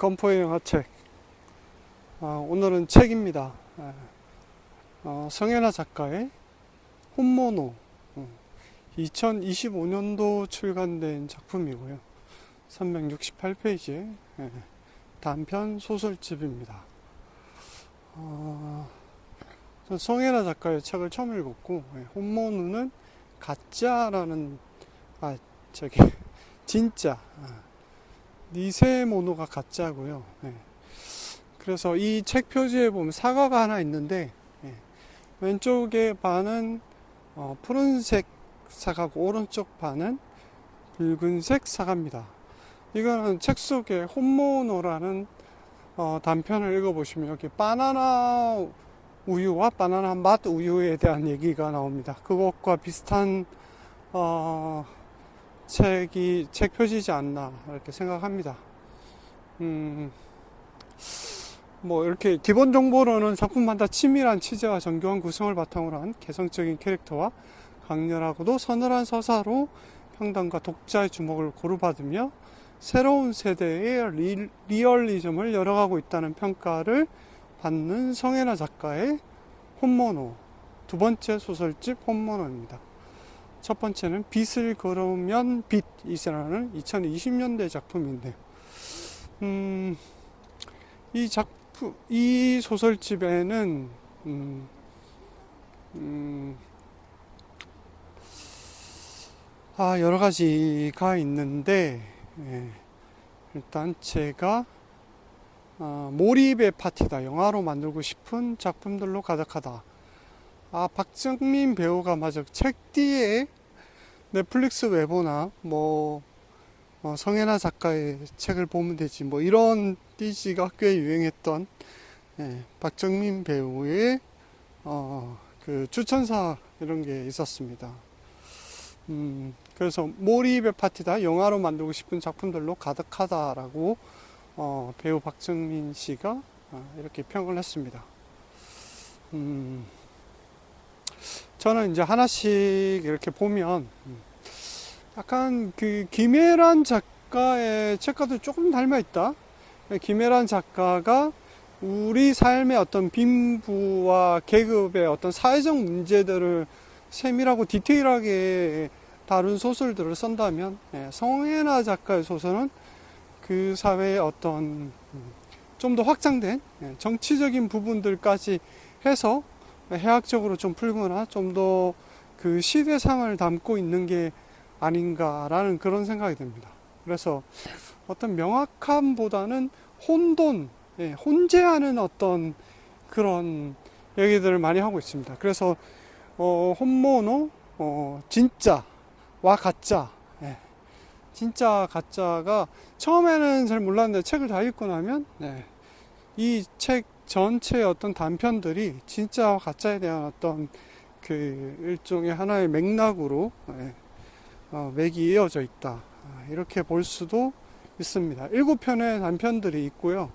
건포의 영화책. 오늘은 책입니다. 성혜나 작가의 혼모노. 2025년도 출간된 작품이고요. 368페이지의 단편 소설집입니다. 성혜나 작가의 책을 처음 읽었고, 혼모노는 가짜라는, 진짜. 니세모노가 가짜고요. 그래서 이 책 표지에 보면 사과가 하나 있는데, 왼쪽에 반은 푸른색 사과고 오른쪽 반은 붉은색 사과입니다. 이거는 책 속에 혼모노라는 단편을 읽어보시면 여기 바나나 우유와 바나나 맛 우유에 대한 얘기가 나옵니다. 그것과 비슷한 책 표지지 않나 이렇게 생각합니다. 뭐 이렇게 기본 정보로는 작품마다 치밀한 취재와 정교한 구성을 바탕으로 한 개성적인 캐릭터와 강렬하고도 서늘한 서사로 평단과 독자의 주목을 고루받으며 새로운 세대의 리얼리즘을 열어가고 있다는 평가를 받는 성혜나 작가의 혼모노, 두 번째 소설집 혼모노입니다. 첫 번째는 빛을 걸으면 빛이라는 2020년대 작품인데요. 이 소설집에는 여러 가지가 있는데, 일단 제가 몰입의 파티다, 영화로 만들고 싶은 작품들로 가득하다. 박정민 배우가 맞아 책 뒤에 넷플릭스 외보나 성혜나 작가의 책을 보면 되지 이런 띠지가 꽤 유행했던 박정민 배우의 그 추천사 이런 게 있었습니다. 그래서 몰입의 파티다, 영화로 만들고 싶은 작품들로 가득하다라고 배우 박정민 씨가 이렇게 평을 했습니다. 저는 이제 하나씩 이렇게 보면 약간 그 김혜란 작가의 책과도 조금 닮아 있다. 김혜란 작가가 우리 삶의 어떤 빈부와 계급의 어떤 사회적 문제들을 세밀하고 디테일하게 다룬 소설들을 쓴다면, 성혜나 작가의 소설은 그 사회의 어떤 좀 더 확장된 정치적인 부분들까지 해서 해학적으로 좀 풀거나 좀 더 그 시대상을 담고 있는 게 아닌가라는 그런 생각이 듭니다. 그래서 어떤 명확함보다는 혼돈, 혼재하는 어떤 그런 얘기들을 많이 하고 있습니다. 그래서 혼모노, 진짜와 가짜, 진짜 가짜가 처음에는 잘 몰랐는데 책을 다 읽고 나면 이 책 전체의 어떤 단편들이 진짜와 가짜에 대한 어떤 그 일종의 하나의 맥락으로 맥이 이어져 있다, 이렇게 볼 수도 있습니다. 7편의 단편들이 있고요.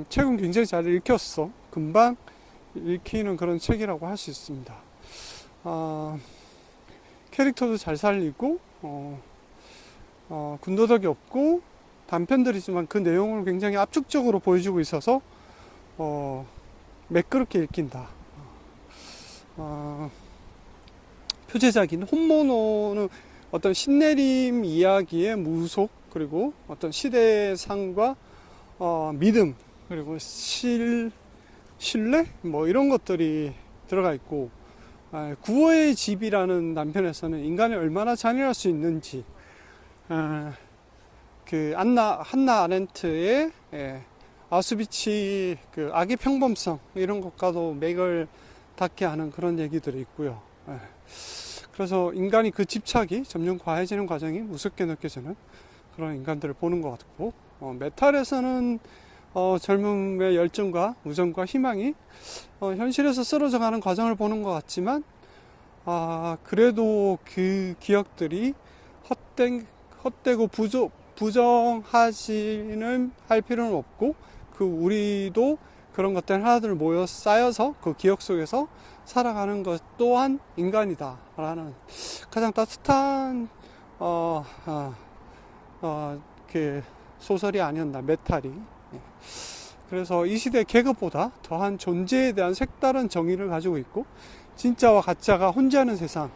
책은 굉장히 잘 읽혔어. 금방 읽히는 그런 책이라고 할 수 있습니다. 캐릭터도 잘 살리고 군더더기 없고 단편들이지만 그 내용을 굉장히 압축적으로 보여주고 있어서 매끄럽게 읽힌다. 표제작인 혼모노는 어떤 신내림 이야기의 무속, 그리고 어떤 시대상과 믿음, 그리고 신뢰 이런 것들이 들어가 있고, 구호의 집이라는 단편에서는 인간이 얼마나 잔인할 수 있는지, 그 한나 아렌트의 아우슈비츠 그 악의 평범성 이런 것과도 맥을 닿게 하는 그런 얘기들이 있고요. 그래서 인간이 그 집착이 점점 과해지는 과정이 무섭게 느껴지는 그런 인간들을 보는 것 같고, 메탈에서는 젊음의 열정과 우정과 희망이 현실에서 쓰러져가는 과정을 보는 것 같지만, 그래도 그 기억들이 헛되고 부정하지는 할 필요는 없고, 그 우리도 그런 것들 하나둘 모여 쌓여서 그 기억 속에서 살아가는 것 또한 인간이다 라는 가장 따뜻한 그 소설이 아니었나, 메탈이. 예. 그래서 이 시대 계급보다 더한 존재에 대한 색다른 정의를 가지고 있고, 진짜와 가짜가 혼재하는 세상,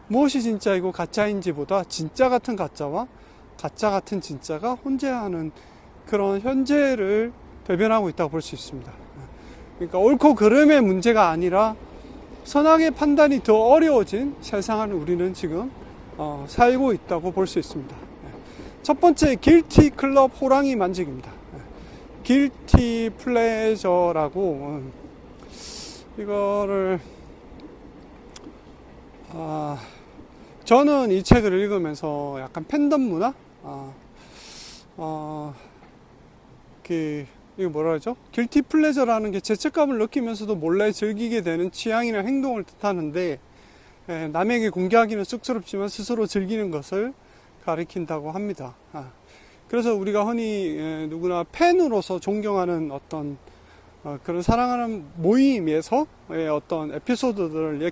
무엇이 진짜이고 가짜인지보다 진짜 같은 가짜와 가짜 같은 진짜가 혼재하는 그런 현재를 대변하고 있다고 볼 수 있습니다. 그러니까 옳고 그름의 문제가 아니라 선악의 판단이 더 어려워진 세상을 우리는 지금 살고 있다고 볼 수 있습니다. 첫 번째, 길티 클럽 호랑이 만지기입니다. 길티 플레저라고, 이거를 저는 이 책을 읽으면서 약간 팬덤 문화, 이거 뭐라 그러죠? 길티 플레저라는 게 죄책감을 느끼면서도 몰래 즐기게 되는 취향이나 행동을 뜻하는데, 남에게 공개하기는 쑥스럽지만 스스로 즐기는 것을 가리킨다고 합니다. 그래서 우리가 흔히 누구나 팬으로서 존경하는 어떤 그런 사랑하는 모임에서 어떤 에피소드들을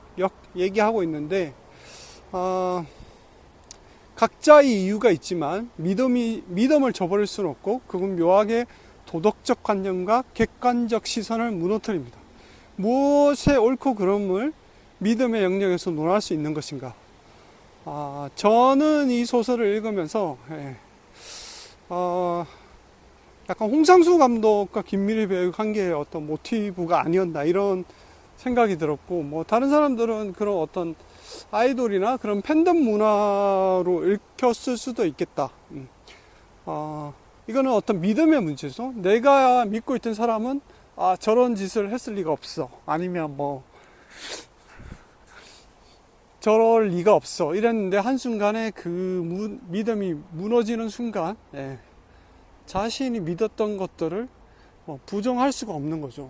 얘기하고 있는데, 각자의 이유가 있지만 믿음을 저버릴 수는 없고, 그건 묘하게 도덕적 관념과 객관적 시선을 무너뜨립니다. 무엇의 옳고 그름을 믿음의 영역에서 논할 수 있는 것인가? 저는 이 소설을 읽으면서 약간 홍상수 감독과 김미리 배우 관계의 어떤 모티브가 아니었나, 이런 생각이 들었고, 뭐 다른 사람들은 그런 어떤 아이돌이나 그런 팬덤 문화로 읽혔을 수도 있겠다. 이거는 어떤 믿음의 문제죠. 내가 믿고 있던 사람은 저런 짓을 했을 리가 없어, 아니면 뭐 저럴 리가 없어 이랬는데, 한순간에 그 믿음이 무너지는 순간, 자신이 믿었던 것들을 부정할 수가 없는 거죠.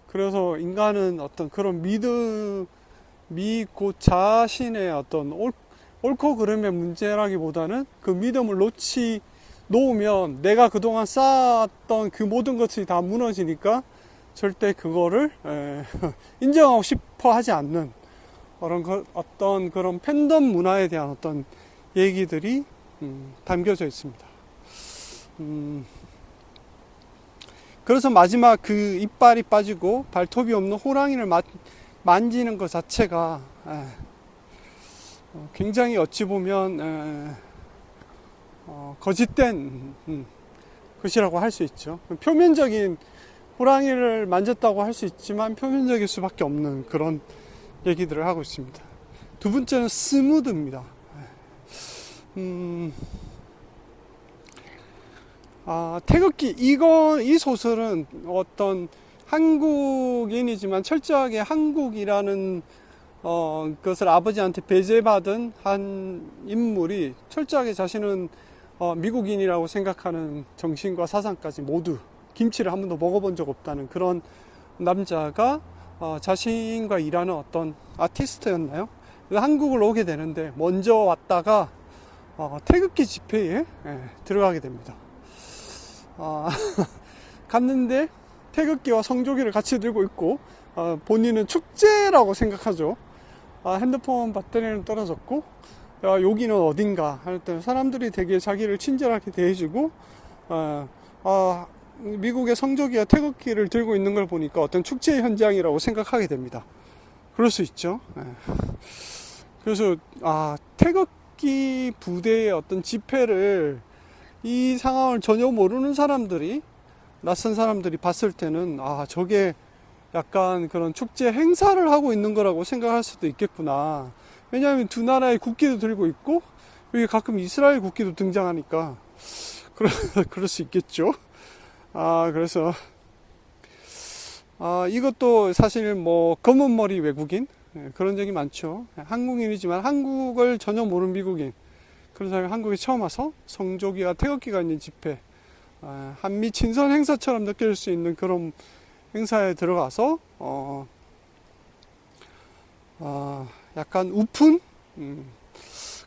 그래서 인간은 어떤 그런 믿음이 곧 자신의 어떤 옳고 그름의 문제라기보다는, 그 믿음을 놓으면 내가 그동안 쌓았던 그 모든 것이 다 무너지니까 절대 그거를 인정하고 싶어 하지 않는 어떤 그런 팬덤 문화에 대한 어떤 얘기들이 담겨져 있습니다. 그래서 마지막 그 이빨이 빠지고 발톱이 없는 호랑이를 만지는 것 자체가 굉장히 어찌 보면 거짓된 것이라고 할 수 있죠. 표면적인 호랑이를 만졌다고 할 수 있지만 표면적일 수밖에 없는 그런 얘기들을 하고 있습니다. 두 번째는 스무드입니다. 태극기, 이 소설은 어떤 한국인이지만 철저하게 한국이라는 것을 아버지한테 배제받은 한 인물이 철저하게 자신은 미국인이라고 생각하는 정신과 사상까지 모두, 김치를 한 번도 먹어본 적 없다는 그런 남자가 자신과 일하는 어떤 아티스트였나요? 한국을 오게 되는데, 먼저 왔다가 태극기 집회에 들어가게 됩니다. 갔는데 태극기와 성조기를 같이 들고 있고, 본인은 축제라고 생각하죠. 핸드폰 배터리는 떨어졌고, 여기는 어딘가 할 때 사람들이 되게 자기를 친절하게 대해주고, 미국의 성조기와 태극기를 들고 있는 걸 보니까 어떤 축제 현장이라고 생각하게 됩니다. 그럴 수 있죠. 그래서 태극기 부대의 어떤 집회를, 이 상황을 전혀 모르는 사람들이, 낯선 사람들이 봤을 때는 저게 약간 그런 축제 행사를 하고 있는 거라고 생각할 수도 있겠구나. 왜냐하면 두 나라의 국기도 들고 있고, 여기 가끔 이스라엘 국기도 등장하니까 그럴 수 있겠죠. 그래서 이것도 사실 뭐 검은 머리 외국인, 그런 적이 많죠. 한국인이지만 한국을 전혀 모르는 미국인, 그런 사람이 한국에 처음 와서 성조기와 태극기가 있는 집회, 한미 친선 행사처럼 느낄 수 있는 그런 행사에 들어가서 약간 우픈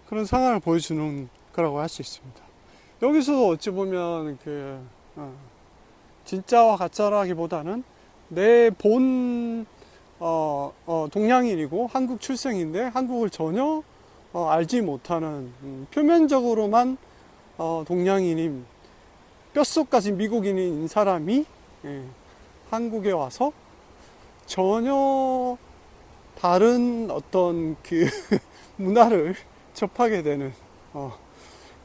그런 상황을 보여주는 거라고 할 수 있습니다. 여기서도 어찌 보면 진짜와 가짜라기보다는 내 본 동양인이고 한국 출생인데 한국을 전혀 알지 못하는, 표면적으로만 동양인인 뼛속까지 미국인인 사람이 예, 한국에 와서 전혀 다른 어떤 그 문화를 접하게 되는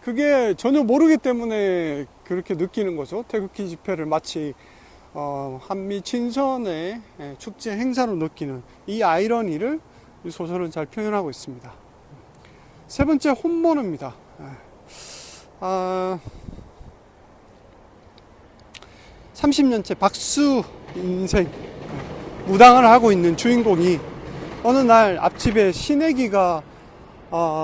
그게 전혀 모르기 때문에 그렇게 느끼는 거죠. 태극기 집회를 마치 한미 친선의 축제 행사로 느끼는 이 아이러니를 이 소설은 잘 표현하고 있습니다. 세 번째, 혼모노입니다. 30년째 박수 인생 무당을 하고 있는 주인공이 어느 날 앞집에 시내기가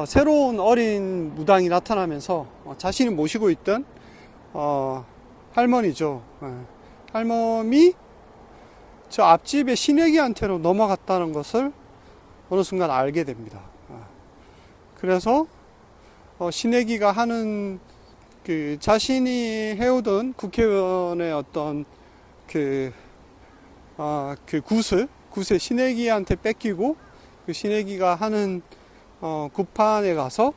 새로운 어린 무당이 나타나면서 자신이 모시고 있던 할머니죠. 할멈이 저 앞집의 시내기한테로 넘어갔다는 것을 어느 순간 알게 됩니다. 그래서 시내기가 하는 그 자신이 해오던 국회의원의 어떤 그 굿을 시내기한테 뺏기고 그 시내기가 하는 굿판에 가서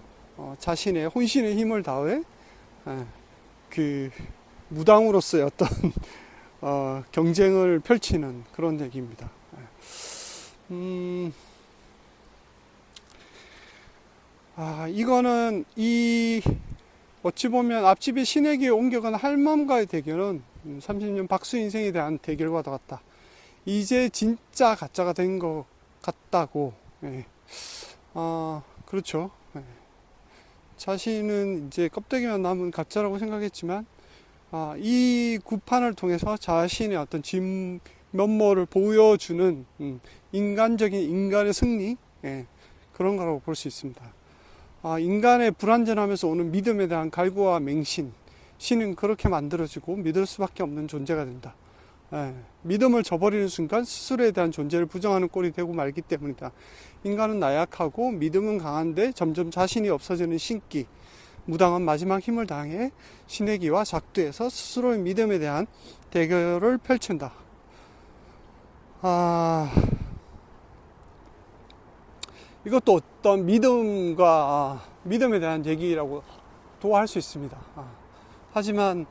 자신의 혼신의 힘을 다해 그 무당으로서의 어떤 경쟁을 펼치는 그런 얘기입니다. 이거는 어찌 보면 앞집의 시내기에 옮겨간 할멈과의 대결은 30년 박수 인생에 대한 대결과 같다. 이제 진짜 가짜가 된 것 같다고. 예. 그렇죠. 예. 자신은 이제 껍데기만 남은 가짜라고 생각했지만, 이 구판을 통해서 자신의 어떤 진면모를 보여주는 인간적인 인간의 승리, 예. 그런 거라고 볼 수 있습니다. 인간의 불완전하면서 오는 믿음에 대한 갈구와 맹신, 신은 그렇게 만들어지고 믿을 수밖에 없는 존재가 된다. 믿음을 저버리는 순간 스스로에 대한 존재를 부정하는 꼴이 되고 말기 때문이다. 인간은 나약하고 믿음은 강한데 점점 자신이 없어지는 신기. 무당은 마지막 힘을 다해 신내기와 작두에서 스스로의 믿음에 대한 대결을 펼친다. 이것도 어떤 믿음에 대한 얘기라고도 할 수 있습니다. 하지만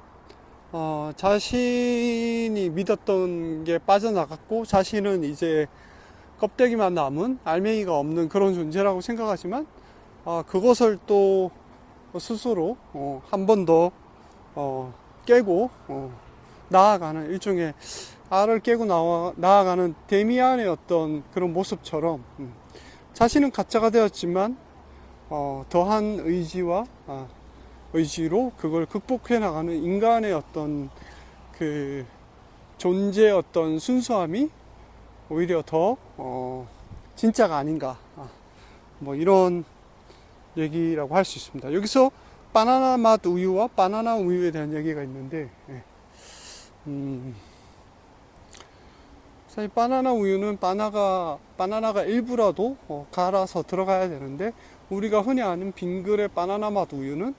자신이 믿었던 게 빠져나갔고 자신은 이제 껍데기만 남은 알맹이가 없는 그런 존재라고 생각하지만 그것을 또 스스로 한 번 더 깨고 나아가는 일종의 알을 깨고 나아가는 데미안의 어떤 그런 모습처럼 자신은 가짜가 되었지만 더한 의지로 그걸 극복해 나가는 인간의 어떤 그 존재의 어떤 순수함이 오히려 더 진짜가 아닌가, 뭐 이런 얘기라고 할 수 있습니다. 여기서 바나나 맛 우유와 바나나 우유에 대한 얘기가 있는데, 사실 바나나 우유는 바나나가 일부라도 갈아서 들어가야 되는데, 우리가 흔히 아는 빙그레 바나나 맛 우유는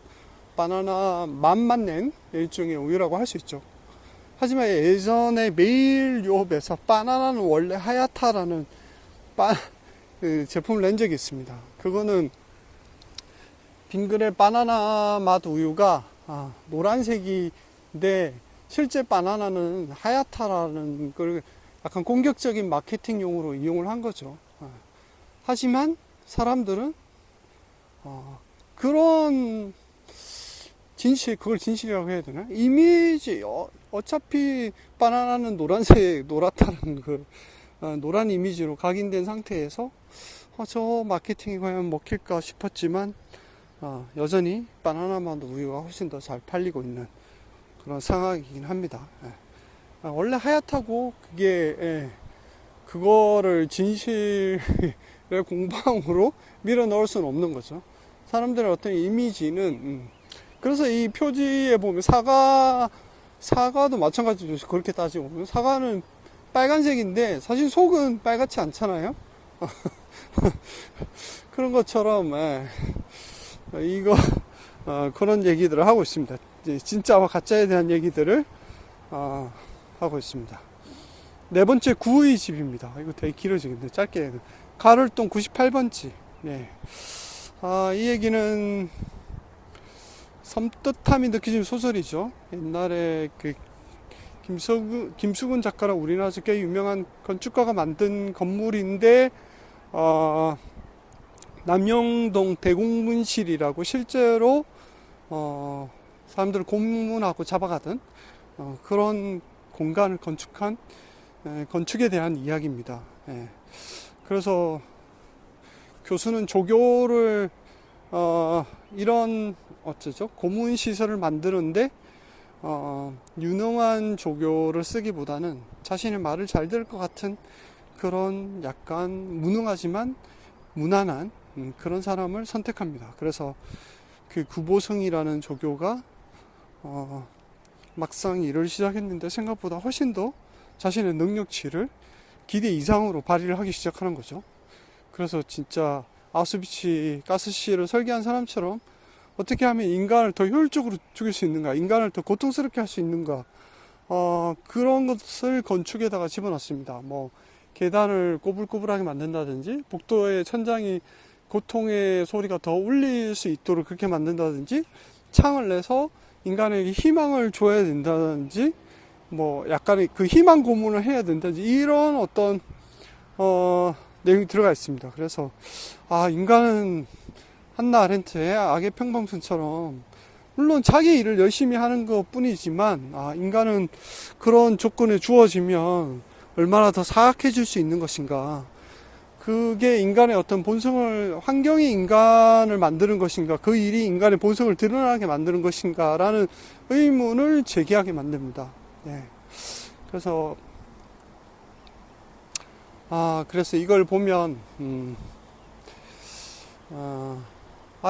바나나 맛만 낸 일종의 우유라고 할 수 있죠. 하지만 예전에 메일 유업에서 바나나는 원래 하얗다라는 그 제품을 낸 적이 있습니다. 그거는 빙그레 바나나 맛 우유가 노란색인데 실제 바나나는 하얗다라는 걸 약간 공격적인 마케팅용으로 이용을 한 거죠. 하지만 사람들은 그런 그걸 진실이라고 해야 되나? 이미지, 어차피 바나나는 노랗다는 그 노란 이미지로 각인된 상태에서 저 마케팅이 과연 먹힐까 싶었지만 여전히 바나나 맛 우유가 훨씬 더 잘 팔리고 있는 그런 상황이긴 합니다. 원래 하얗다고 그거를 진실의 공방으로 밀어 넣을 수는 없는 거죠. 사람들의 어떤 이미지는 그래서 이 표지에 보면 사과도 마찬가지로 그렇게 따지고 보면 사과는 빨간색인데 사실 속은 빨갛지 않잖아요. 그런 것처럼 그런 얘기들을 하고 있습니다. 진짜와 가짜에 대한 얘기들을 하고 있습니다. 네 번째, 구의 집입니다. 이거 되게 길어지겠네. 짧게. 가을동 98번지. 네. 이 얘기는 섬뜩함이 느껴지는 소설이죠. 옛날에 그 김수근 작가랑 우리나라에서 꽤 유명한 건축가가 만든 건물인데, 남영동 대공문실이라고 실제로 사람들을 고문하고 잡아가던 그런 공간을 건축한 건축에 대한 이야기입니다. 예. 그래서 교수는 조교를 이런 어쩌죠? 고문 시설을 만드는데 유능한 조교를 쓰기보다는 자신의 말을 잘 들을 것 같은 그런 약간 무능하지만 무난한 그런 사람을 선택합니다. 그래서 그 구보성이라는 조교가 막상 일을 시작했는데 생각보다 훨씬 더 자신의 능력치를 기대 이상으로 발휘를 하기 시작하는 거죠. 그래서 진짜 아우슈비츠 가스실을 설계한 사람처럼 어떻게 하면 인간을 더 효율적으로 죽일 수 있는가, 인간을 더 고통스럽게 할 수 있는가, 그런 것을 건축에다가 집어넣습니다. 뭐 계단을 꼬불꼬불하게 만든다든지, 복도의 천장이 고통의 소리가 더 울릴 수 있도록 그렇게 만든다든지, 창을 내서 인간에게 희망을 줘야 된다든지, 뭐 약간의 그 희망 고문을 해야 된다든지, 이런 어떤 내용이 들어가 있습니다. 그래서 인간은 한나 아렌트의 악의 평범선처럼 물론 자기 일을 열심히 하는 것 뿐이지만 인간은 그런 조건에 주어지면 얼마나 더 사악해질 수 있는 것인가, 그게 인간의 어떤 본성을, 환경이 인간을 만드는 것인가, 그 일이 인간의 본성을 드러나게 만드는 것인가 라는 의문을 제기하게 만듭니다. 네. 그래서 이걸 보면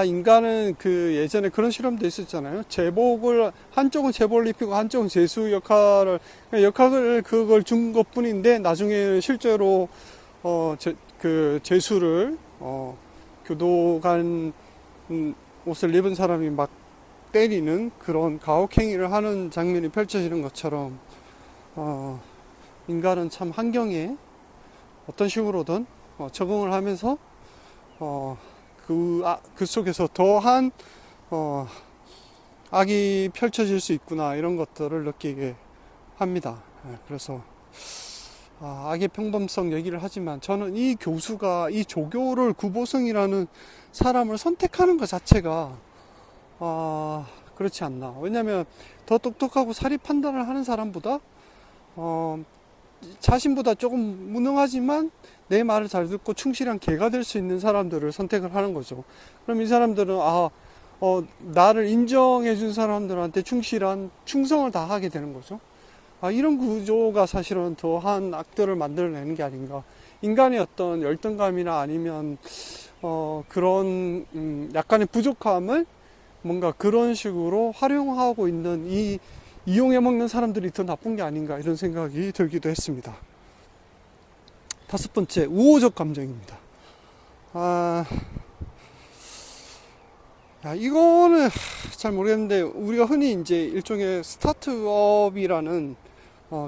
인간은 그 예전에 그런 실험도 있었잖아요. 한쪽은 제복을 입히고 한쪽은 제수 역할을 그걸 준 것 뿐인데, 나중에 실제로 그 제수를 교도관 옷을 입은 사람이 막 때리는 그런 가혹행위를 하는 장면이 펼쳐지는 것처럼 인간은 참 환경에 어떤 식으로든 적응을 하면서 그 속에서 더한 악이 펼쳐질 수 있구나, 이런 것들을 느끼게 합니다. 그래서 악의 평범성 얘기를 하지만 저는 이 교수가 이 조교를 구보성이라는 사람을 선택하는 것 자체가 그렇지 않나. 왜냐하면 더 똑똑하고 사리 판단을 하는 사람보다 자신보다 조금 무능하지만 내 말을 잘 듣고 충실한 개가 될 수 있는 사람들을 선택을 하는 거죠. 그럼 이 사람들은 나를 인정해 준 사람들한테 충성을 다하게 되는 거죠. 이런 구조가 사실은 더한 악들을 만들어내는 게 아닌가. 인간의 어떤 열등감이나 아니면 그런 약간의 부족함을 뭔가 그런 식으로 활용하고 있는 이용해 먹는 사람들이 더 나쁜 게 아닌가, 이런 생각이 들기도 했습니다. 5번째, 우호적 감정입니다. 이거는 잘 모르겠는데, 우리가 흔히 이제 일종의 스타트업이라는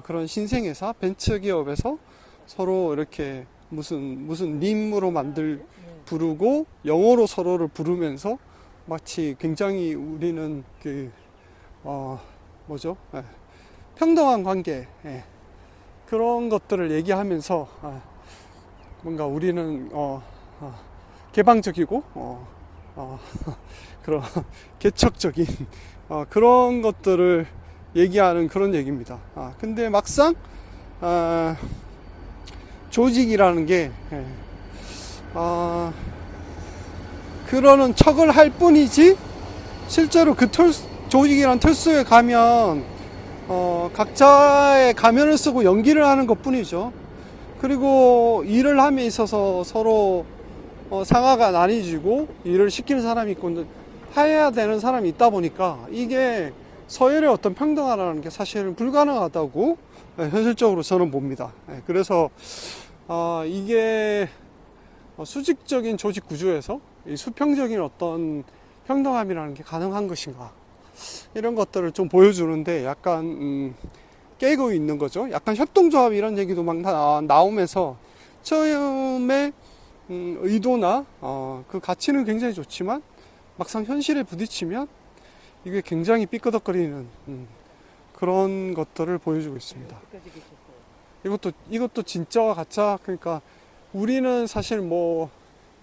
그런 신생회사, 벤처기업에서 서로 이렇게 무슨 님으로 부르고 영어로 서로를 부르면서 마치 굉장히 우리는 평등한 관계, 그런 것들을 얘기하면서 뭔가 우리는 개방적이고 그런 개척적인 그런 것들을 얘기하는 그런 얘기입니다. 근데 막상 조직이라는 게 그러는 척을 할 뿐이지, 실제로 그 조직이란 틀 속에 가면 각자의 가면을 쓰고 연기를 하는 것 뿐이죠. 그리고 일을 함에 있어서 서로 상하가 나뉘어지고 일을 시키는 사람이 있고 해야 되는 사람이 있다 보니까 이게 서열의 어떤 평등화라는 게 사실은 불가능하다고 현실적으로 저는 봅니다. 그래서 이게 수직적인 조직 구조에서 이 수평적인 어떤 평등함이라는 게 가능한 것인가, 이런 것들을 좀 보여주는데 약간 깨고 있는 거죠. 약간 협동조합 이런 얘기도 막 나오면서 처음에 의도나 그 가치는 굉장히 좋지만 막상 현실에 부딪히면 이게 굉장히 삐끄덕거리는 그런 것들을 보여주고 있습니다. 이것도 진짜와 가짜. 그러니까 우리는 사실 뭐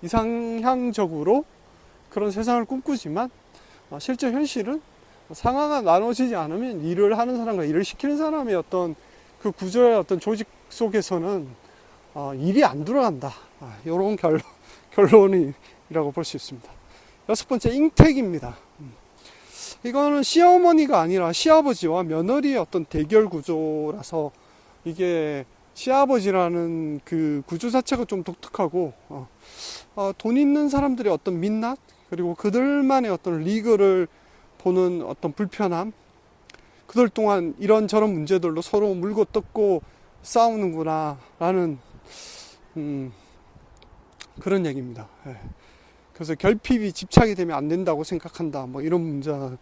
이상향적으로 그런 세상을 꿈꾸지만 실제 현실은 상하가 나눠지지 않으면 일을 하는 사람과 일을 시키는 사람의 어떤 그 구조의 어떤 조직 속에서는 일이 안 돌아간다. 이런 결론이라고 볼 수 있습니다. 여섯 번째, 잉택입니다. 이거는 시어머니가 아니라 시아버지와 며느리의 어떤 대결 구조라서 이게 시아버지라는 그 구조 자체가 좀 독특하고 돈 있는 사람들의 어떤 민낯, 그리고 그들만의 어떤 리그를 보는 어떤 불편함, 그들 동안 이런저런 문제들로 서로 물고 뜯고 싸우는구나 라는 그런 얘기입니다. 그래서 결핍이 집착이 되면 안 된다고 생각한다, 뭐 이런 문장이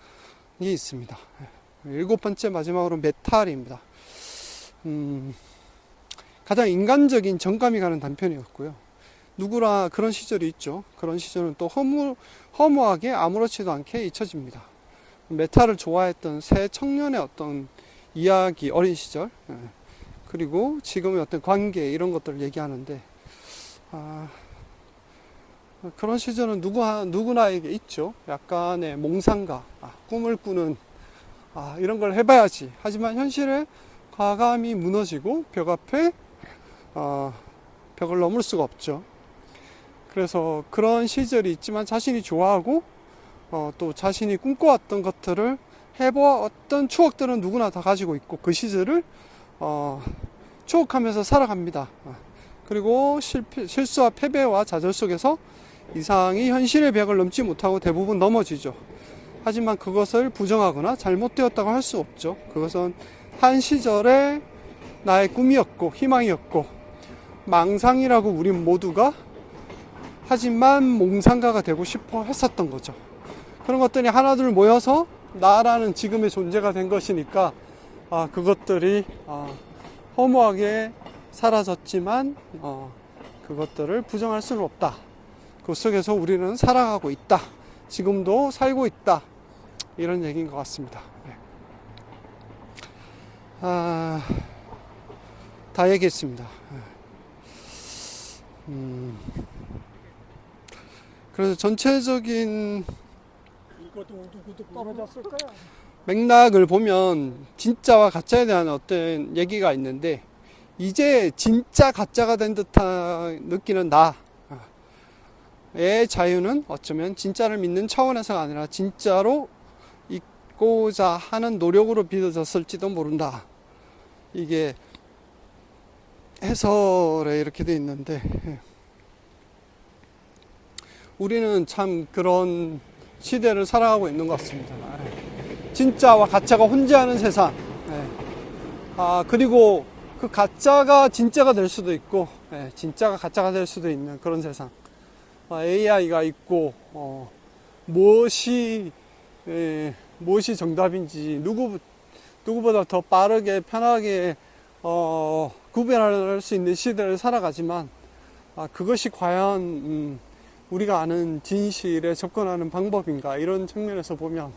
있습니다. 일곱 번째, 마지막으로 메탈입니다. 가장 인간적인 정감이 가는 단편이었고요. 누구나 그런 시절이 있죠. 그런 시절은 또 허무하게 아무렇지도 않게 잊혀집니다. 메탈을 좋아했던 새 청년의 어떤 이야기, 어린 시절, 그리고 지금의 어떤 관계, 이런 것들을 얘기하는데, 그런 시절은 누구나에게 있죠. 약간의 몽상가, 꿈을 꾸는, 이런 걸 해봐야지. 하지만 현실에 과감히 무너지고 벽 앞에 벽을 넘을 수가 없죠. 그래서 그런 시절이 있지만 자신이 좋아하고 또 자신이 꿈꿔왔던 것들을 해보았던 추억들은 누구나 다 가지고 있고, 그 시절을 추억하면서 살아갑니다. 그리고 실수와 패배와 좌절 속에서 이상이 현실의 벽을 넘지 못하고 대부분 넘어지죠. 하지만 그것을 부정하거나 잘못되었다고 할 수 없죠. 그것은 한 시절의 나의 꿈이었고 희망이었고 망상이라고 우리 모두가 하지만 몽상가가 되고 싶어 했었던 거죠. 그런 것들이 하나둘 모여서 나라는 지금의 존재가 된 것이니까 그것들이 허무하게 사라졌지만 그것들을 부정할 수는 없다. 그 속에서 우리는 살아가고 있다. 지금도 살고 있다. 이런 얘기인 것 같습니다. 다 얘기했습니다. 그래서 전체적인 맥락을 보면 진짜와 가짜에 대한 어떤 얘기가 있는데, 이제 진짜 가짜가 된 듯한 느끼는 나의 자유는 어쩌면 진짜를 믿는 차원에서가 아니라 진짜로 있고자 하는 노력으로 빚어졌을지도 모른다. 이게 해설에 이렇게 돼 있는데, 우리는 참 그런 시대를 살아가고 있는 것 같습니다. 진짜와 가짜가 혼재하는 세상. 그리고 그 가짜가 진짜가 될 수도 있고, 진짜가 가짜가 될 수도 있는 그런 세상. AI가 있고, 무엇이 정답인지 누구보다 더 빠르게 편하게 구별할 수 있는 시대를 살아가지만, 그것이 과연 우리가 아는 진실에 접근하는 방법인가, 이런 측면에서 보면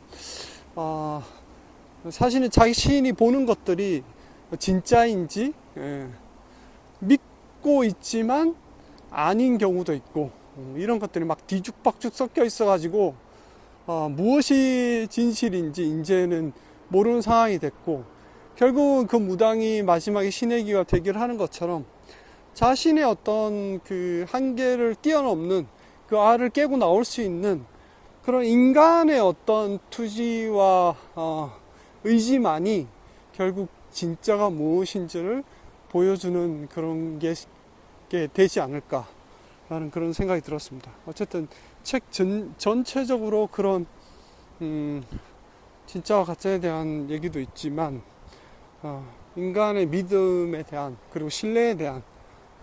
사실은 자신이 보는 것들이 진짜인지 믿고 있지만 아닌 경우도 있고, 이런 것들이 막 뒤죽박죽 섞여 있어 가지고 무엇이 진실인지 이제는 모르는 상황이 됐고, 결국은 그 무당이 마지막에 신의 기와 대결하는 것처럼 자신의 어떤 그 한계를 뛰어넘는, 그 알을 깨고 나올 수 있는 그런 인간의 어떤 투지와 의지만이 결국 진짜가 무엇인지를 보여주는 그런 게 되지 않을까라는 그런 생각이 들었습니다. 어쨌든 책 전체적으로 그런 진짜와 가짜에 대한 얘기도 있지만, 인간의 믿음에 대한, 그리고 신뢰에 대한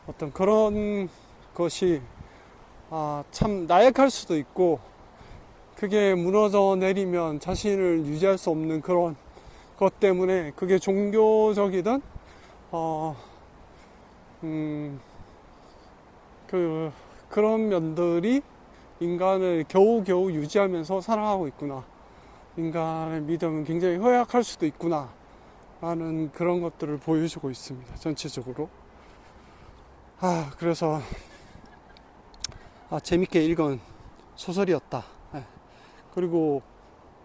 어떤 그런 것이 참 나약할 수도 있고, 그게 무너져 내리면 자신을 유지할 수 없는 그런 것 때문에, 그게 종교적이든 그런 면들이 인간을 겨우겨우 유지하면서 살아가고 있구나 인간의 믿음은 굉장히 허약할 수도 있구나 라는 그런 것들을 보여주고 있습니다. 전체적으로. 그래서 재밌게 읽은 소설이었다. 그리고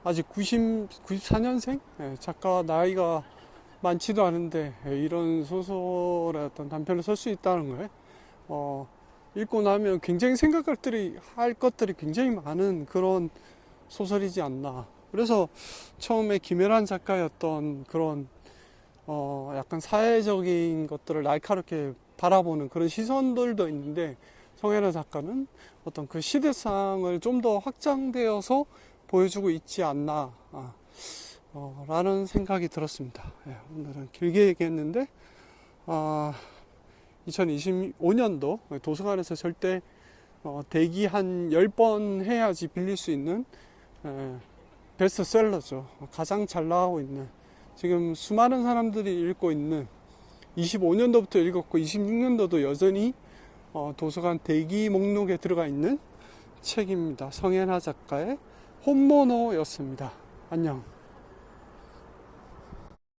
아직 94년생? 작가 나이가 많지도 않은데 이런 소설의 어떤 단편을 쓸 수 있다는 거에 읽고 나면 굉장히 할 것들이 굉장히 많은 그런 소설이지 않나. 그래서 처음에 김혜란 작가였던 그런 약간 사회적인 것들을 날카롭게 바라보는 그런 시선들도 있는데, 성혜란 작가는 어떤 그 시대상을 좀 더 확장되어서 보여주고 있지 않나 라는 생각이 들었습니다. 오늘은 길게 얘기했는데 2025년도 도서관에서 절대 대기 한 10번 해야지 빌릴 수 있는 베스트셀러죠. 가장 잘 나가고 있는, 지금 수많은 사람들이 읽고 있는, 25년도부터 읽었고 26년도도 여전히 도서관 대기 목록에 들어가 있는 책입니다. 성혜나 작가의 혼모노였습니다. 안녕.